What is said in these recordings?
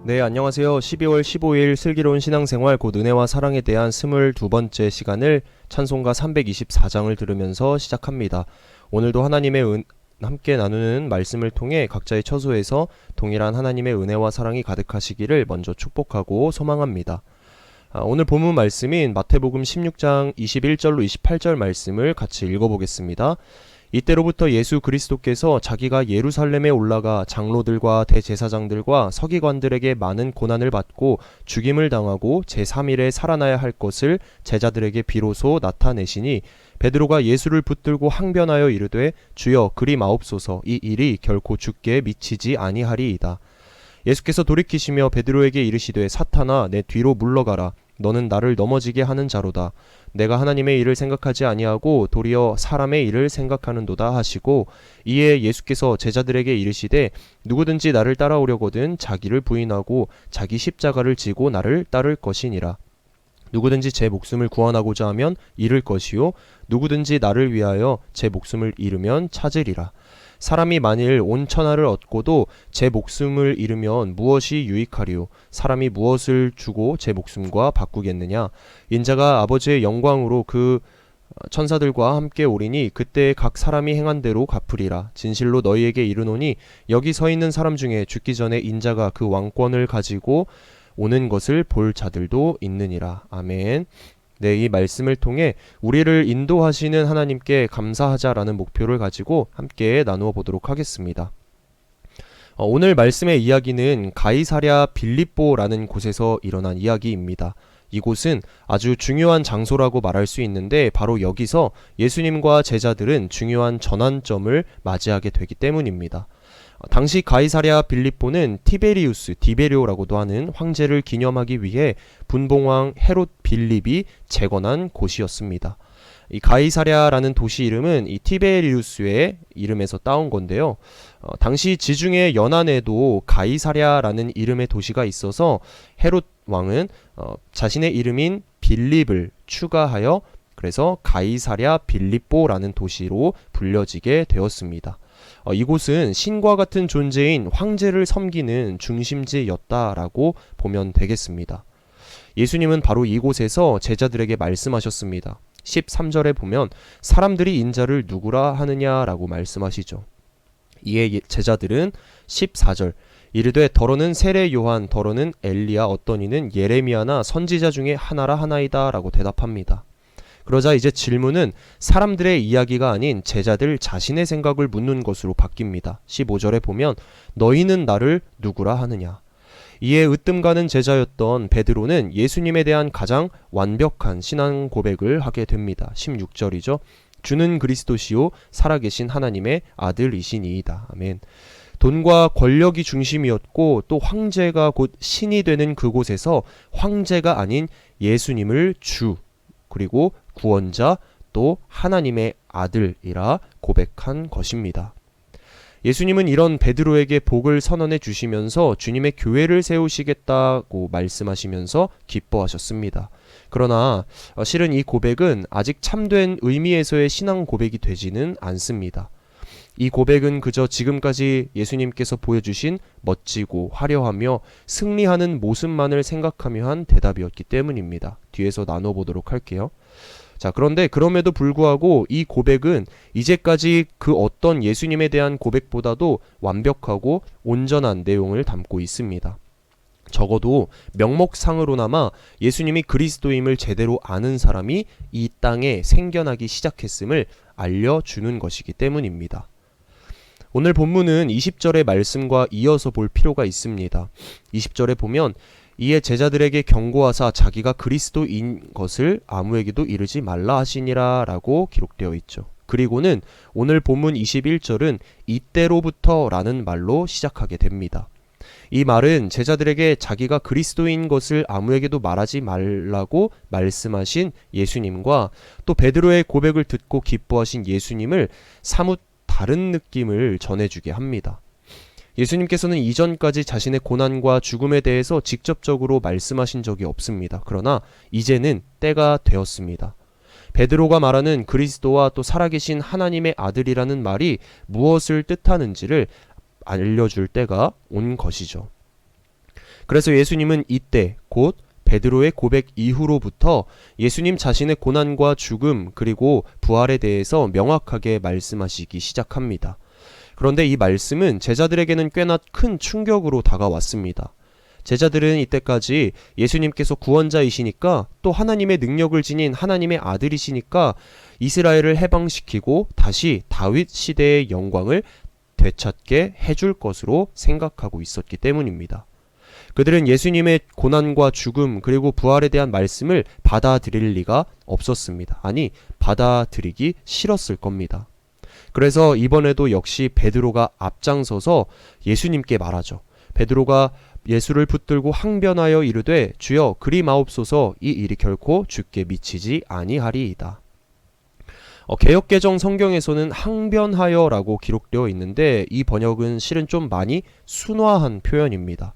네, 안녕하세요. 12월 15일 슬기로운 신앙생활 곧 은혜와 사랑에 대한 22번째 시간을 찬송가 324장을 들으면서 시작합니다. 오늘도 함께 나누는 말씀을 통해 각자의 처소에서 동일한 하나님의 은혜와 사랑이 가득하시기를 먼저 축복하고 소망합니다. 오늘 본문 말씀인 마태복음 16장 21절로 28절 말씀을 같이 읽어보겠습니다. 이때로부터 예수 그리스도께서 자기가 예루살렘에 올라가 장로들과 대제사장들과 서기관들에게 많은 고난을 받고 죽임을 당하고 제3일에 살아나야 할 것을 제자들에게 비로소 나타내시니 베드로가 예수를 붙들고 항변하여 이르되 주여 그리 마옵소서 이 일이 결코 주께 미치지 아니하리이다. 예수께서 돌이키시며 베드로에게 이르시되 사탄아 내 뒤로 물러가라. 너는 나를 넘어지게 하는 자로다. 내가 하나님의 일을 생각하지 아니하고 도리어 사람의 일을 생각하는도다 하시고 이에 예수께서 제자들에게 이르시되 누구든지 나를 따라오려거든 자기를 부인하고 자기 십자가를 지고 나를 따를 것이니라. 누구든지 제 목숨을 구원하고자 하면 잃을 것이요 누구든지 나를 위하여 제 목숨을 잃으면 찾으리라. 사람이 만일 온 천하를 얻고도 제 목숨을 잃으면 무엇이 유익하리요? 사람이 무엇을 주고 제 목숨과 바꾸겠느냐? 인자가 아버지의 영광으로 그 천사들과 함께 오리니 그때 각 사람이 행한 대로 갚으리라. 진실로 너희에게 이르노니 여기 서 있는 사람 중에 죽기 전에 인자가 그 왕권을 가지고 오는 것을 볼 자들도 있느니라. 아멘. 네, 이 말씀을 통해 우리를 인도하시는 하나님께 감사하자라는 목표를 가지고 함께 나누어 보도록 하겠습니다. 오늘 말씀의 이야기는 가이사랴 빌립보라는 곳에서 일어난 이야기입니다. 이곳은 아주 중요한 장소라고 말할 수 있는데 바로 여기서 예수님과 제자들은 중요한 전환점을 맞이하게 되기 때문입니다. 당시 가이사랴 빌립보는 디베리오라고도 하는 황제를 기념하기 위해 분봉왕 헤롯 빌립이 재건한 곳이었습니다. 이 가이사랴라는 도시 이름은 이 티베리우스의 이름에서 따온 건데요. 당시 지중해 연안에도 가이사랴라는 이름의 도시가 있어서 헤롯 왕은 자신의 이름인 빌립을 추가하여 그래서 가이사랴 빌립보라는 도시로 불려지게 되었습니다. 이곳은 신과 같은 존재인 황제를 섬기는 중심지였다라고 보면 되겠습니다. 예수님은 바로 이곳에서 제자들에게 말씀하셨습니다. 13절에 보면 사람들이 인자를 누구라 하느냐라고 말씀하시죠. 이에 제자들은 14절 이르되 더러는 세례 요한 더러는 엘리야 어떤 이는 예레미야나 선지자 중에 하나라 하나이다 라고 대답합니다. 그러자 이제 질문은 사람들의 이야기가 아닌 제자들 자신의 생각을 묻는 것으로 바뀝니다. 15절에 보면 너희는 나를 누구라 하느냐. 이에 으뜸 가는 제자였던 베드로는 예수님에 대한 가장 완벽한 신앙 고백을 하게 됩니다. 16절이죠. 주는 그리스도시요 살아계신 하나님의 아들이시니이다. 아멘. 돈과 권력이 중심이었고 또 황제가 곧 신이 되는 그곳에서 황제가 아닌 예수님을 주 그리고 구원자 또 하나님의 아들이라 고백한 것입니다. 예수님은 이런 베드로에게 복을 선언해 주시면서 주님의 교회를 세우시겠다고 말씀하시면서 기뻐하셨습니다. 그러나 실은 이 고백은 아직 참된 의미에서의 신앙 고백이 되지는 않습니다. 이 고백은 그저 지금까지 예수님께서 보여주신 멋지고 화려하며 승리하는 모습만을 생각하며 한 대답이었기 때문입니다. 뒤에서 나눠보도록 할게요. 자, 그런데 그럼에도 불구하고 이 고백은 이제까지 그 어떤 예수님에 대한 고백보다도 완벽하고 온전한 내용을 담고 있습니다. 적어도 명목상으로나마 예수님이 그리스도임을 제대로 아는 사람이 이 땅에 생겨나기 시작했음을 알려주는 것이기 때문입니다. 오늘 본문은 20절의 말씀과 이어서 볼 필요가 있습니다. 20절에 보면 이에 제자들에게 경고하사 자기가 그리스도인 것을 아무에게도 이르지 말라 하시니라 라고 기록되어 있죠. 그리고는 오늘 본문 21절은 이때로부터 라는 말로 시작하게 됩니다. 이 말은 제자들에게 자기가 그리스도인 것을 아무에게도 말하지 말라고 말씀하신 예수님과 또 베드로의 고백을 듣고 기뻐하신 예수님을 사뭇 다른 느낌을 전해주게 합니다. 예수님께서는 이전까지 자신의 고난과 죽음에 대해서 직접적으로 말씀하신 적이 없습니다. 그러나 이제는 때가 되었습니다. 베드로가 말하는 그리스도와 또 살아계신 하나님의 아들이라는 말이 무엇을 뜻하는지를 알려줄 때가 온 것이죠. 그래서 예수님은 이때 곧 베드로의 고백 이후로부터 예수님 자신의 고난과 죽음 그리고 부활에 대해서 명확하게 말씀하시기 시작합니다. 그런데 이 말씀은 제자들에게는 꽤나 큰 충격으로 다가왔습니다. 제자들은 이때까지 예수님께서 구원자이시니까 또 하나님의 능력을 지닌 하나님의 아들이시니까 이스라엘을 해방시키고 다시 다윗 시대의 영광을 되찾게 해줄 것으로 생각하고 있었기 때문입니다. 그들은 예수님의 고난과 죽음 그리고 부활에 대한 말씀을 받아들일 리가 없었습니다. 아니, 받아들이기 싫었을 겁니다. 그래서 이번에도 역시 베드로가 앞장서서 예수님께 말하죠. 베드로가 예수를 붙들고 항변하여 이르되 주여 그리 마옵소서, 이 일이 결코 주께 미치지 아니하리이다. 개역개정 성경에서는 항변하여 라고 기록되어 있는데 이 번역은 실은 좀 많이 순화한 표현입니다.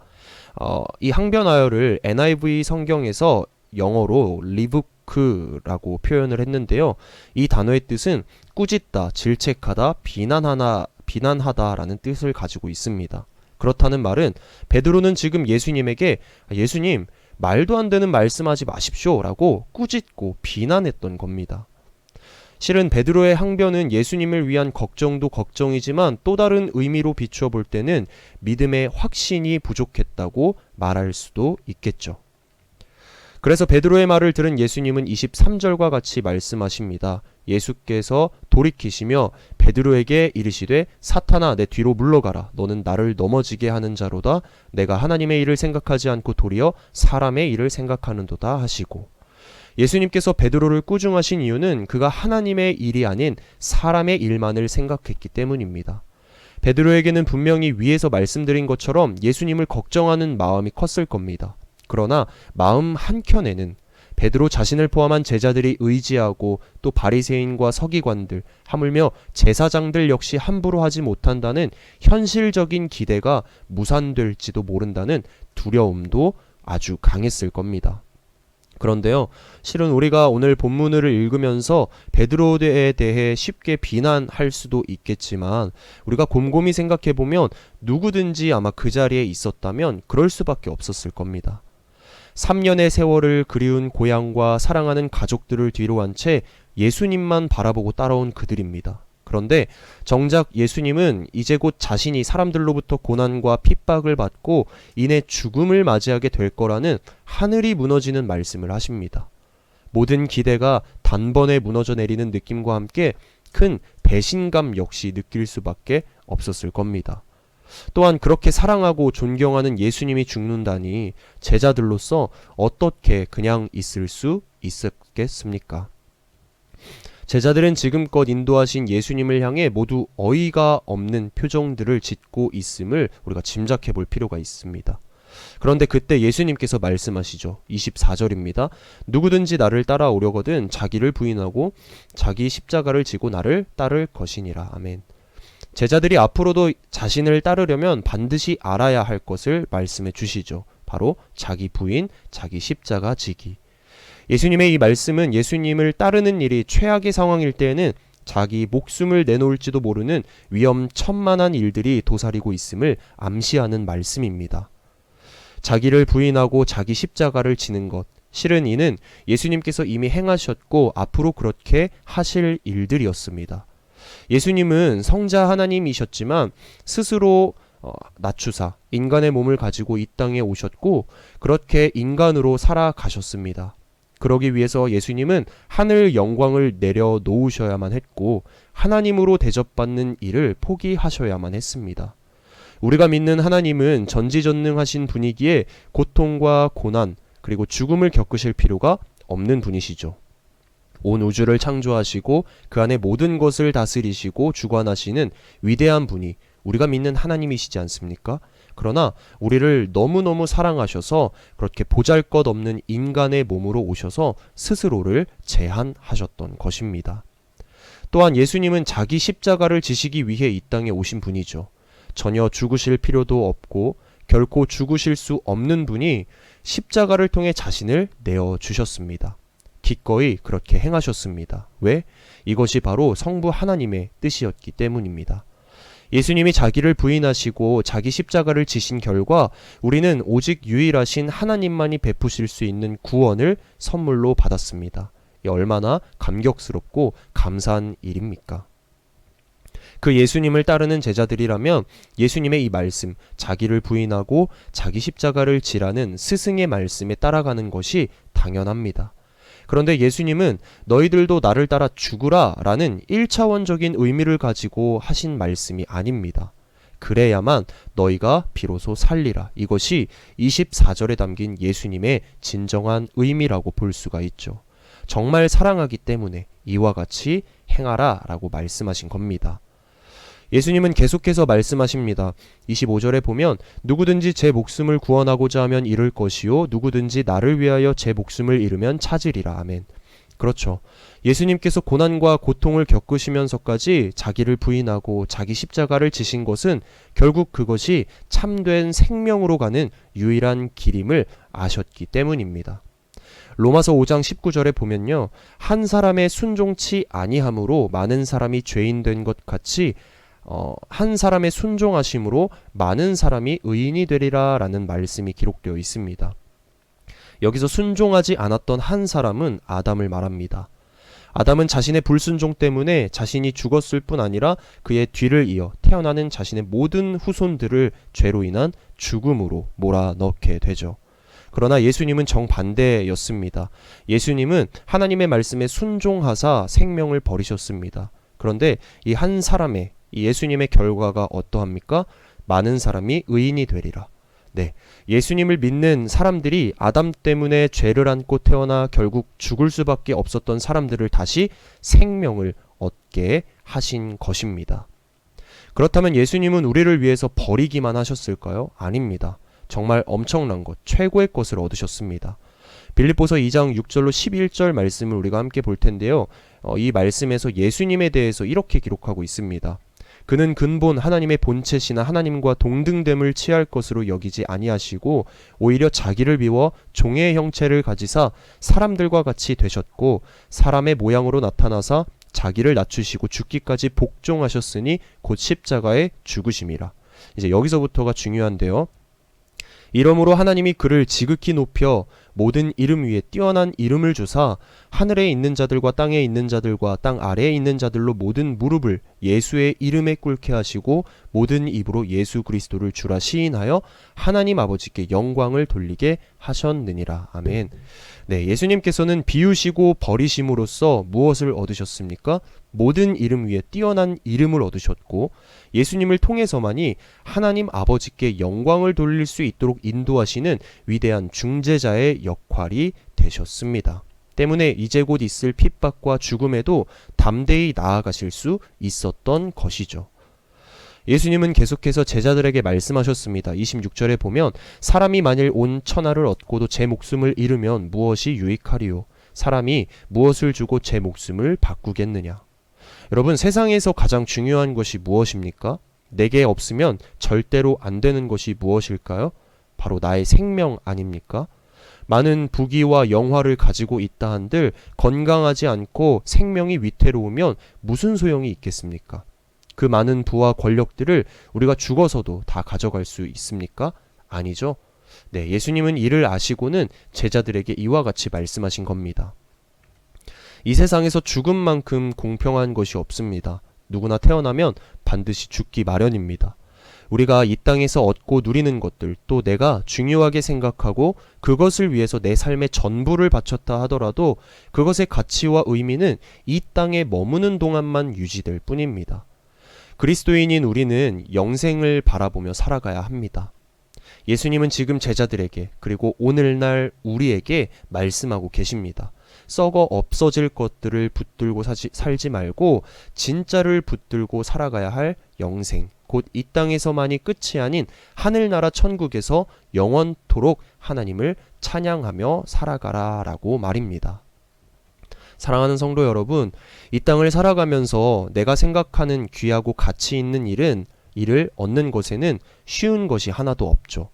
이 항변하여를 NIV 성경에서 영어로 리부크라고 표현을 했는데요. 이 단어의 뜻은 꾸짖다, 질책하다, 비난하다라는 뜻을 가지고 있습니다. 그렇다는 말은 베드로는 지금 예수님에게 예수님, 말도 안 되는 말씀하지 마십시오 라고 꾸짖고 비난했던 겁니다. 실은 베드로의 항변은 예수님을 위한 걱정도 걱정이지만 또 다른 의미로 비추어 볼 때는 믿음의 확신이 부족했다고 말할 수도 있겠죠. 그래서 베드로의 말을 들은 예수님은 23절과 같이 말씀하십니다. 예수께서 돌이키시며 베드로에게 이르시되 사탄아 내 뒤로 물러가라. 너는 나를 넘어지게 하는 자로다. 내가 하나님의 일을 생각하지 않고 도리어 사람의 일을 생각하는도다 하시고, 예수님께서 베드로를 꾸중하신 이유는 그가 하나님의 일이 아닌 사람의 일만을 생각했기 때문입니다. 베드로에게는 분명히 위에서 말씀드린 것처럼 예수님을 걱정하는 마음이 컸을 겁니다. 그러나 마음 한켠에는 베드로 자신을 포함한 제자들이 의지하고 또 바리새인과 서기관들, 하물며 제사장들 역시 함부로 하지 못한다는 현실적인 기대가 무산될지도 모른다는 두려움도 아주 강했을 겁니다. 그런데요, 실은 우리가 오늘 본문을 읽으면서 베드로에 대해 쉽게 비난할 수도 있겠지만 우리가 곰곰이 생각해보면 누구든지 아마 그 자리에 있었다면 그럴 수밖에 없었을 겁니다. 3년의 세월을 그리운 고향과 사랑하는 가족들을 뒤로 한 채 예수님만 바라보고 따라온 그들입니다. 그런데 정작 예수님은 이제 곧 자신이 사람들로부터 고난과 핍박을 받고 이내 죽음을 맞이하게 될 거라는 하늘이 무너지는 말씀을 하십니다. 모든 기대가 단번에 무너져 내리는 느낌과 함께 큰 배신감 역시 느낄 수밖에 없었을 겁니다. 또한 그렇게 사랑하고 존경하는 예수님이 죽는다니 제자들로서 어떻게 그냥 있을 수 있었겠습니까? 제자들은 지금껏 인도하신 예수님을 향해 모두 어이가 없는 표정들을 짓고 있음을 우리가 짐작해 볼 필요가 있습니다. 그런데 그때 예수님께서 말씀하시죠. 24절입니다. 누구든지 나를 따라오려거든 자기를 부인하고 자기 십자가를 지고 나를 따를 것이니라. 아멘. 제자들이 앞으로도 자신을 따르려면 반드시 알아야 할 것을 말씀해 주시죠. 바로 자기 부인, 자기 십자가 지기. 예수님의 이 말씀은 예수님을 따르는 일이 최악의 상황일 때에는 자기 목숨을 내놓을지도 모르는 위험천만한 일들이 도사리고 있음을 암시하는 말씀입니다. 자기를 부인하고 자기 십자가를 지는 것, 실은 이는 예수님께서 이미 행하셨고 앞으로 그렇게 하실 일들이었습니다. 예수님은 성자 하나님이셨지만 스스로 낮추사 인간의 몸을 가지고 이 땅에 오셨고 그렇게 인간으로 살아가셨습니다. 그러기 위해서 예수님은 하늘 영광을 내려놓으셔야만 했고 하나님으로 대접받는 일을 포기하셔야만 했습니다. 우리가 믿는 하나님은 전지전능하신 분이기에 고통과 고난 그리고 죽음을 겪으실 필요가 없는 분이시죠. 온 우주를 창조하시고 그 안에 모든 것을 다스리시고 주관하시는 위대한 분이 우리가 믿는 하나님이시지 않습니까? 그러나 우리를 너무너무 사랑하셔서 그렇게 보잘것없는 인간의 몸으로 오셔서 스스로를 제한하셨던 것입니다. 또한 예수님은 자기 십자가를 지시기 위해 이 땅에 오신 분이죠. 전혀 죽으실 필요도 없고 결코 죽으실 수 없는 분이 십자가를 통해 자신을 내어주셨습니다. 기꺼이 그렇게 행하셨습니다. 왜? 이것이 바로 성부 하나님의 뜻이었기 때문입니다. 예수님이 자기를 부인하시고 자기 십자가를 지신 결과 우리는 오직 유일하신 하나님만이 베푸실 수 있는 구원을 선물로 받았습니다. 얼마나 감격스럽고 감사한 일입니까? 그 예수님을 따르는 제자들이라면 예수님의 이 말씀, 자기를 부인하고 자기 십자가를 지라는 스승의 말씀에 따라가는 것이 당연합니다. 그런데 예수님은 너희들도 나를 따라 죽으라 라는 1차원적인 의미를 가지고 하신 말씀이 아닙니다. 그래야만 너희가 비로소 살리라. 이것이 24절에 담긴 예수님의 진정한 의미라고 볼 수가 있죠. 정말 사랑하기 때문에 이와 같이 행하라 라고 말씀하신 겁니다. 예수님은 계속해서 말씀하십니다. 25절에 보면 누구든지 제 목숨을 구원하고자 하면 잃을 것이요 누구든지 나를 위하여 제 목숨을 잃으면 찾으리라. 아멘. 그렇죠. 예수님께서 고난과 고통을 겪으시면서까지 자기를 부인하고 자기 십자가를 지신 것은 결국 그것이 참된 생명으로 가는 유일한 길임을 아셨기 때문입니다. 로마서 5장 19절에 보면요. 한 사람의 순종치 아니함으로 많은 사람이 죄인 된 것 같이 한 사람의 순종하심으로 많은 사람이 의인이 되리라 라는 말씀이 기록되어 있습니다. 여기서 순종하지 않았던 한 사람은 아담을 말합니다. 아담은 자신의 불순종 때문에 자신이 죽었을 뿐 아니라 그의 뒤를 이어 태어나는 자신의 모든 후손들을 죄로 인한 죽음으로 몰아넣게 되죠. 그러나 예수님은 정반대였습니다. 예수님은 하나님의 말씀에 순종하사 생명을 버리셨습니다. 그런데 이 한 사람의 이 예수님의 결과가 어떠합니까? 많은 사람이 의인이 되리라. 네, 예수님을 믿는 사람들이 아담 때문에 죄를 안고 태어나 결국 죽을 수밖에 없었던 사람들을 다시 생명을 얻게 하신 것입니다. 그렇다면 예수님은 우리를 위해서 버리기만 하셨을까요? 아닙니다. 정말 엄청난 것, 최고의 것을 얻으셨습니다. 빌립보서 2장 6절로 11절 말씀을 우리가 함께 볼 텐데요. 이 말씀에서 예수님에 대해서 이렇게 기록하고 있습니다. 그는 근본 하나님의 본체시나 하나님과 동등됨을 취할 것으로 여기지 아니하시고 오히려 자기를 비워 종의 형체를 가지사 사람들과 같이 되셨고 사람의 모양으로 나타나사 자기를 낮추시고 죽기까지 복종하셨으니 곧 십자가에 죽으심이라. 이제 여기서부터가 중요한데요. 이러므로 하나님이 그를 지극히 높여 모든 이름 위에 뛰어난 이름을 주사 하늘에 있는 자들과 땅에 있는 자들과 땅 아래에 있는 자들로 모든 무릎을 예수의 이름에 꿇게 하시고 모든 입으로 예수 그리스도를 주라 시인하여 하나님 아버지께 영광을 돌리게 하셨느니라. 아멘. 네, 예수님께서는 비우시고 버리심으로써 무엇을 얻으셨습니까? 모든 이름 위에 뛰어난 이름을 얻으셨고 예수님을 통해서만이 하나님 아버지께 영광을 돌릴 수 있도록 인도하시는 위대한 중재자의 역할이 되셨습니다. 때문에 이제 곧 있을 핍박과 죽음에도 담대히 나아가실 수 있었던 것이죠. 예수님은 계속해서 제자들에게 말씀하셨습니다. 26절에 보면 사람이 만일 온 천하를 얻고도 제 목숨을 잃으면 무엇이 유익하리요? 사람이 무엇을 주고 제 목숨을 바꾸겠느냐? 여러분, 세상에서 가장 중요한 것이 무엇입니까? 내게 없으면 절대로 안 되는 것이 무엇일까요? 바로 나의 생명 아닙니까? 많은 부귀와 영화를 가지고 있다 한들 건강하지 않고 생명이 위태로우면 무슨 소용이 있겠습니까? 그 많은 부와 권력들을 우리가 죽어서도 다 가져갈 수 있습니까? 아니죠. 네, 예수님은 이를 아시고는 제자들에게 이와 같이 말씀하신 겁니다. 이 세상에서 죽음만큼 공평한 것이 없습니다. 누구나 태어나면 반드시 죽기 마련입니다. 우리가 이 땅에서 얻고 누리는 것들, 또 내가 중요하게 생각하고 그것을 위해서 내 삶의 전부를 바쳤다 하더라도 그것의 가치와 의미는 이 땅에 머무는 동안만 유지될 뿐입니다. 그리스도인인 우리는 영생을 바라보며 살아가야 합니다. 예수님은 지금 제자들에게 그리고 오늘날 우리에게 말씀하고 계십니다. 썩어 없어질 것들을 붙들고 살지 말고 진짜를 붙들고 살아가야 할 영생, 곧 이 땅에서만이 끝이 아닌 하늘나라 천국에서 영원토록 하나님을 찬양하며 살아가라 라고 말입니다. 사랑하는 성도 여러분, 이 땅을 살아가면서 내가 생각하는 귀하고 가치 있는 일을 얻는 것에는 쉬운 것이 하나도 없죠.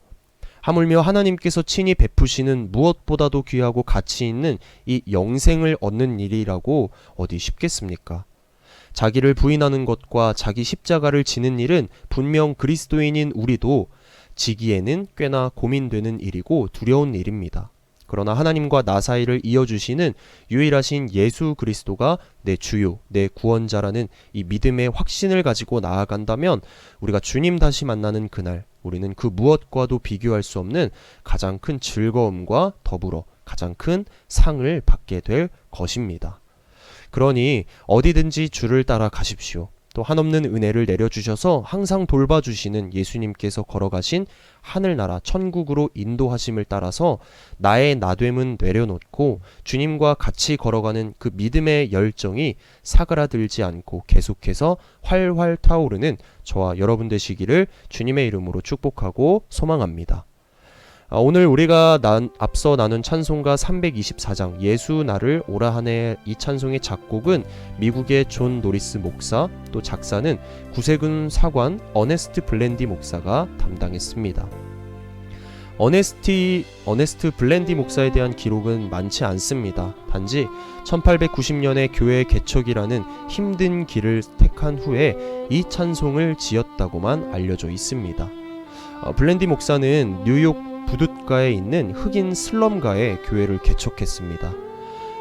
하물며 하나님께서 친히 베푸시는 무엇보다도 귀하고 가치 있는 이 영생을 얻는 일이라고 어디 쉽겠습니까? 자기를 부인하는 것과 자기 십자가를 지는 일은 분명 그리스도인인 우리도 지기에는 꽤나 고민되는 일이고 두려운 일입니다. 그러나 하나님과 나 사이를 이어주시는 유일하신 예수 그리스도가 내 주요, 내 구원자라는 이 믿음의 확신을 가지고 나아간다면 우리가 주님 다시 만나는 그날 우리는 그 무엇과도 비교할 수 없는 가장 큰 즐거움과 더불어 가장 큰 상을 받게 될 것입니다. 그러니 어디든지 주를 따라 가십시오. 또 한없는 은혜를 내려주셔서 항상 돌봐주시는 예수님께서 걸어가신 하늘나라 천국으로 인도하심을 따라서 나의 나됨은 내려놓고 주님과 같이 걸어가는 그 믿음의 열정이 사그라들지 않고 계속해서 활활 타오르는 저와 여러분 되시기를 주님의 이름으로 축복하고 소망합니다. 오늘 우리가 앞서 나눈 찬송가 324장 예수 나를 오라 하네, 이 찬송의 작곡은 미국의 존 노리스 목사, 또 작사는 구세군 사관 어네스트 블랜디 목사가 담당했습니다. 어네스트 블랜디 목사에 대한 기록은 많지 않습니다. 단지 1890년에 교회 개척이라는 힘든 길을 택한 후에 이 찬송을 지었다고만 알려져 있습니다. 블랜디 목사는 뉴욕 부둣가에 있는 흑인 슬럼가에 교회를 개척했습니다.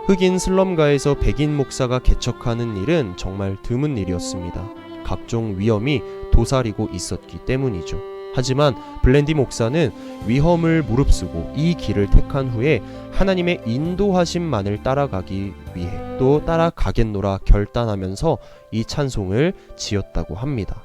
흑인 슬럼가에서 백인 목사가 개척하는 일은 정말 드문 일이었습니다. 각종 위험이 도사리고 있었기 때문이죠. 하지만 블랜디 목사는 위험을 무릅쓰고 이 길을 택한 후에 하나님의 인도하심만을 따라가기 위해 또 따라가겠노라 결단하면서 이 찬송을 지었다고 합니다.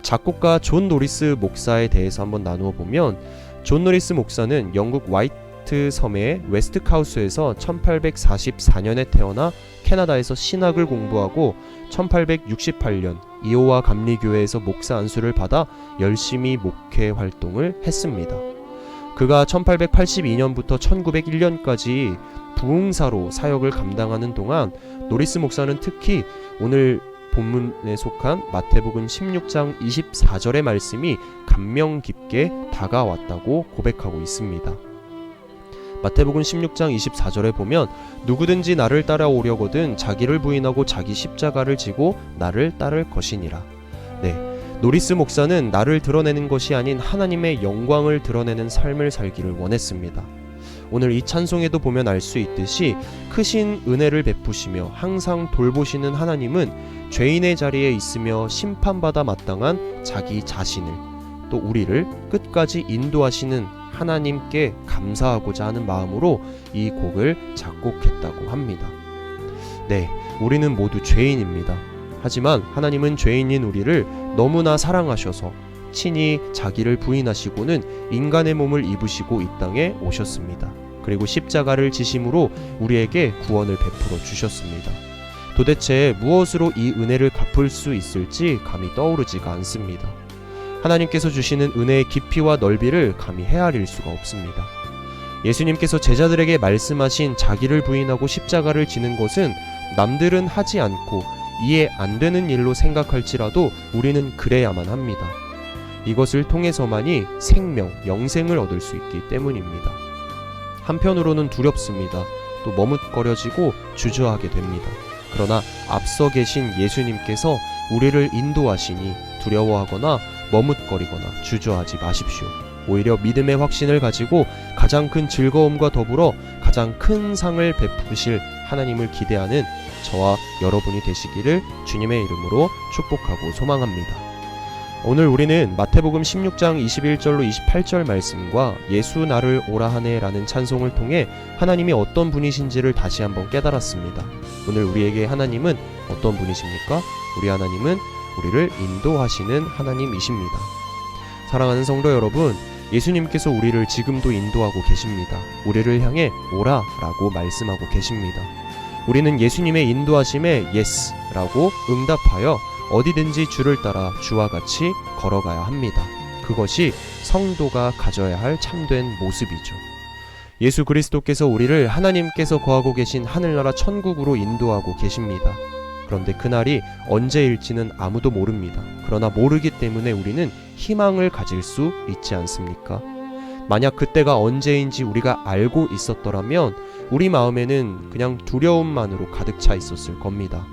작곡가 존 노리스 목사에 대해서 한번 나누어 보면 존 노리스 목사는 영국 화이트 섬의 웨스트카우스에서 1844년에 태어나 캐나다에서 신학을 공부하고 1868년 이오와 감리교회에서 목사 안수를 받아 열심히 목회 활동을 했습니다. 그가 1882년부터 1901년까지 부흥사로 사역을 감당하는 동안 노리스 목사는 특히 오늘 본문에 속한 마태복음 16장 24절의 말씀이 감명 깊게 다가왔다고 고백하고 있습니다. 마태복음 16장 24절에 보면 누구든지 나를 따라오려거든 자기를 부인하고 자기 십자가를 지고 나를 따를 것이니라. 노리스 목사는 나를 드러내는 것이 아닌 하나님의 영광을 드러내는 삶을 살기를 원했습니다. 오늘 이 찬송에도 보면 알 수 있듯이 크신 은혜를 베푸시며 항상 돌보시는 하나님은 죄인의 자리에 있으며 심판받아 마땅한 자기 자신을 또 우리를 끝까지 인도하시는 하나님께 감사하고자 하는 마음으로 이 곡을 작곡했다고 합니다. 우리는 모두 죄인입니다. 하지만 하나님은 죄인인 우리를 너무나 사랑하셔서 친히 자기를 부인하시고는 인간의 몸을 입으시고 이 땅에 오셨습니다. 그리고 십자가를 지심으로 우리에게 구원을 베풀어 주셨습니다. 도대체 무엇으로 이 은혜를 갚을 수 있을지 감히 떠오르지가 않습니다. 하나님께서 주시는 은혜의 깊이와 넓이를 감히 헤아릴 수가 없습니다. 예수님께서 제자들에게 말씀하신 자기를 부인하고 십자가를 지는 것은 남들은 하지 않고 이해 안 되는 일로 생각할지라도 우리는 그래야만 합니다. 이것을 통해서만이 생명, 영생을 얻을 수 있기 때문입니다. 한편으로는 두렵습니다. 또 머뭇거려지고 주저하게 됩니다. 그러나 앞서 계신 예수님께서 우리를 인도하시니 두려워하거나 머뭇거리거나 주저하지 마십시오. 오히려 믿음의 확신을 가지고 가장 큰 즐거움과 더불어 가장 큰 상을 베푸실 하나님을 기대하는 저와 여러분이 되시기를 주님의 이름으로 축복하고 소망합니다. 오늘 우리는 마태복음 16장 21절로 28절 말씀과 예수 나를 오라 하네 라는 찬송을 통해 하나님이 어떤 분이신지를 다시 한번 깨달았습니다. 오늘 우리에게 하나님은 어떤 분이십니까? 우리 하나님은 우리를 인도하시는 하나님이십니다. 사랑하는 성도 여러분, 예수님께서 우리를 지금도 인도하고 계십니다. 우리를 향해 오라 라고 말씀하고 계십니다. 우리는 예수님의 인도하심에 yes 라고 응답하여 어디든지 주를 따라 주와 같이 걸어가야 합니다. 그것이 성도가 가져야 할 참된 모습이죠. 예수 그리스도께서 우리를 하나님께서 거하고 계신 하늘나라 천국으로 인도하고 계십니다. 그런데 그날이 언제일지는 아무도 모릅니다. 그러나 모르기 때문에 우리는 희망을 가질 수 있지 않습니까? 만약 그때가 언제인지 우리가 알고 있었더라면 우리 마음에는 그냥 두려움만으로 가득 차 있었을 겁니다.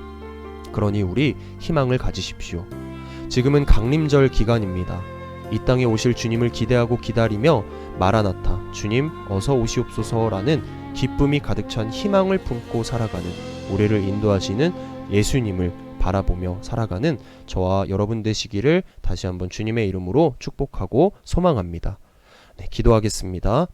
그러니 우리 희망을 가지십시오. 지금은 강림절 기간입니다. 이 땅에 오실 주님을 기대하고 기다리며 마라나타, 주님 어서 오시옵소서라는 기쁨이 가득 찬 희망을 품고 살아가는, 우리를 인도하시는 예수님을 바라보며 살아가는 저와 여러분 되시기를 다시 한번 주님의 이름으로 축복하고 소망합니다. 네, 기도하겠습니다.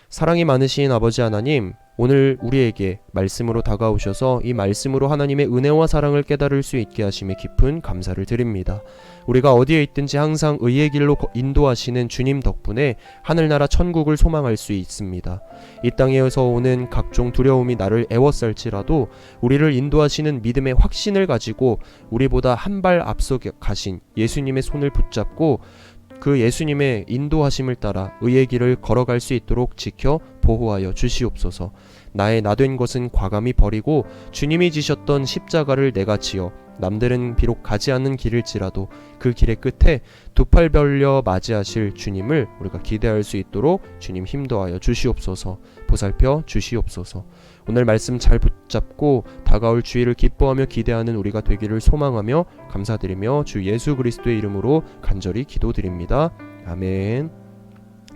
사랑이 많으신 아버지 하나님, 오늘 우리에게 말씀으로 다가오셔서 이 말씀으로 하나님의 은혜와 사랑을 깨달을 수 있게 하심에 깊은 감사를 드립니다. 우리가 어디에 있든지 항상 의의 길로 인도하시는 주님 덕분에 하늘나라 천국을 소망할 수 있습니다. 이 땅에서 오는 각종 두려움이 나를 애워쌀지라도 우리를 인도하시는 믿음의 확신을 가지고 우리보다 한 발 앞서 가신 예수님의 손을 붙잡고 그 예수님의 인도하심을 따라 의의 길을 걸어갈 수 있도록 지켜 보호하여 주시옵소서. 나의 나된 것은 과감히 버리고 주님이 지셨던 십자가를 내가 지어 남들은 비록 가지 않는 길일지라도 그 길의 끝에 두 팔 벌려 맞이하실 주님을 우리가 기대할 수 있도록 주님 힘도하여 주시옵소서. 보살펴 주시옵소서. 오늘 말씀 잘 붙잡고 다가올 주일을 기뻐하며 기대하는 우리가 되기를 소망하며 감사드리며 주 예수 그리스도의 이름으로 간절히 기도드립니다. 아멘.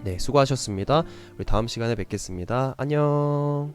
네, 수고하셨습니다. 우리 다음 시간에 뵙겠습니다. 안녕.